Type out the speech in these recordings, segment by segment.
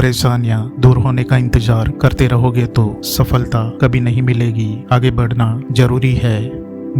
परेशानियां दूर होने का इंतजार करते रहोगे तो सफलता कभी नहीं मिलेगी। आगे बढ़ना जरूरी है।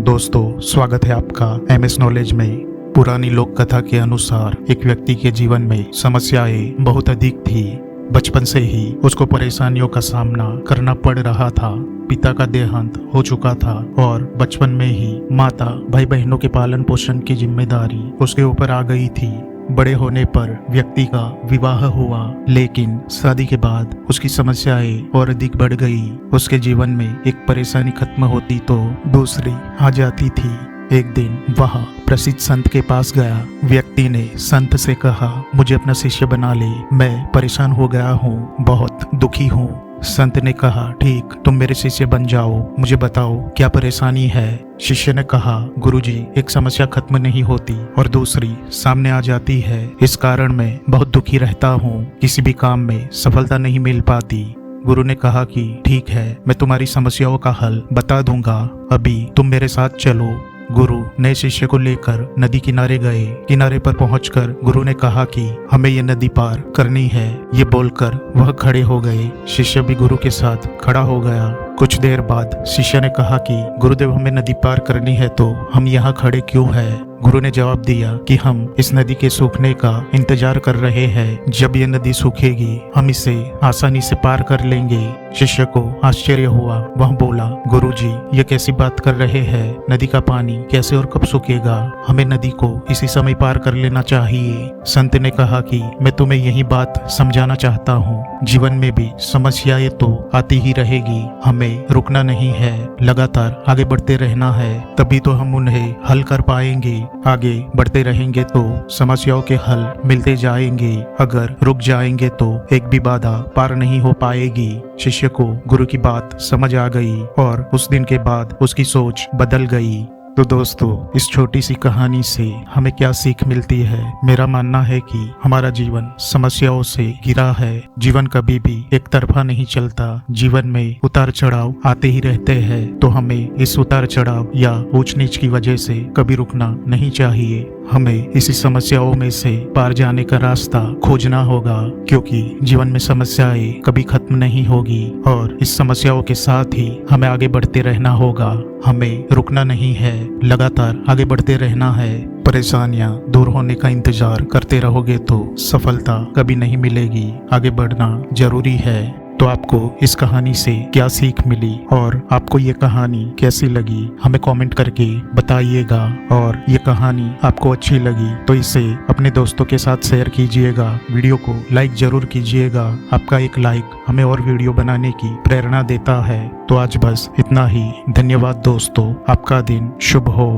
दोस्तों, स्वागत है आपका एमएस नॉलेज में। पुरानी लोक कथा के अनुसार एक व्यक्ति के जीवन में समस्याएं बहुत अधिक थी। बचपन से ही उसको परेशानियों का सामना करना पड़ रहा था। पिता का देहांत हो चुका था और बचपन में ही माता भाई बहनों के पालन पोषण की जिम्मेदारी उसके ऊपर आ गई थी। बड़े होने पर व्यक्ति का विवाह हुआ, लेकिन शादी के बाद उसकी समस्याएं और अधिक बढ़ गई। उसके जीवन में एक परेशानी खत्म होती तो दूसरी आ जाती थी। एक दिन वह प्रसिद्ध संत के पास गया। व्यक्ति ने संत से कहा, मुझे अपना शिष्य बना ले, मैं परेशान हो गया हूँ, बहुत दुखी हूँ। संत ने कहा, ठीक, तुम मेरे शिष्य बन जाओ, मुझे बताओ क्या परेशानी है। शिष्य ने कहा, गुरुजी, एक समस्या खत्म नहीं होती और दूसरी सामने आ जाती है। इस कारण मैं बहुत दुखी रहता हूँ, किसी भी काम में सफलता नहीं मिल पाती। गुरु ने कहा कि ठीक है, मैं तुम्हारी समस्याओं का हल बता दूंगा, अभी तुम मेरे साथ चलो। गुरु नए शिष्य को लेकर नदी किनारे गए। किनारे पर पहुंचकर गुरु ने कहा कि हमें ये नदी पार करनी है। ये बोलकर वह खड़े हो गए। शिष्य भी गुरु के साथ खड़ा हो गया। कुछ देर बाद शिष्य ने कहा कि गुरुदेव, हमें नदी पार करनी है तो हम यहाँ खड़े क्यों हैं? गुरु ने जवाब दिया कि हम इस नदी के सूखने का इंतजार कर रहे हैं। जब ये नदी सूखेगी हम इसे आसानी से पार कर लेंगे। शिष्य को आश्चर्य हुआ। वह बोला, गुरुजी, ये कैसी बात कर रहे हैं? नदी का पानी कैसे और कब सूखेगा? हमें नदी को इसी समय पार कर लेना चाहिए। संत ने कहा कि मैं तुम्हें यही बात समझाना चाहता हूँ। जीवन में भी समस्याएं तो आती ही रहेगी, हमें रुकना नहीं है, लगातार आगे बढ़ते रहना है, तभी तो हम उन्हें हल कर पाएंगे। आगे बढ़ते रहेंगे तो समस्याओं के हल मिलते जाएंगे। अगर रुक जाएंगे तो एक भी बाधा पार नहीं हो पाएगी। शिष्य को गुरु की बात समझ आ गई और उस दिन के बाद उसकी सोच बदल गई। तो दोस्तों, इस छोटी सी कहानी से हमें क्या सीख मिलती है? मेरा मानना है कि हमारा जीवन समस्याओं से घिरा है। जीवन कभी भी एक तरफा नहीं चलता। जीवन में उतार चढ़ाव आते ही रहते हैं, तो हमें इस उतार चढ़ाव या ऊंच नीच की वजह से कभी रुकना नहीं चाहिए। हमें इसी समस्याओं में से पार जाने का रास्ता खोजना होगा, क्योंकि जीवन में समस्याएं कभी खत्म नहीं होगी और इस समस्याओं के साथ ही हमें आगे बढ़ते रहना होगा। हमें रुकना नहीं है, लगातार आगे बढ़ते रहना है। परेशानियां दूर होने का इंतजार करते रहोगे तो सफलता कभी नहीं मिलेगी। आगे बढ़ना जरूरी है। तो आपको इस कहानी से क्या सीख मिली और आपको ये कहानी कैसी लगी, हमें कमेंट करके बताइएगा। और ये कहानी आपको अच्छी लगी तो इसे अपने दोस्तों के साथ शेयर कीजिएगा। वीडियो को लाइक जरूर कीजिएगा। आपका एक लाइक हमें और वीडियो बनाने की प्रेरणा देता है। तो आज बस इतना ही। धन्यवाद दोस्तों, आपका दिन शुभ हो।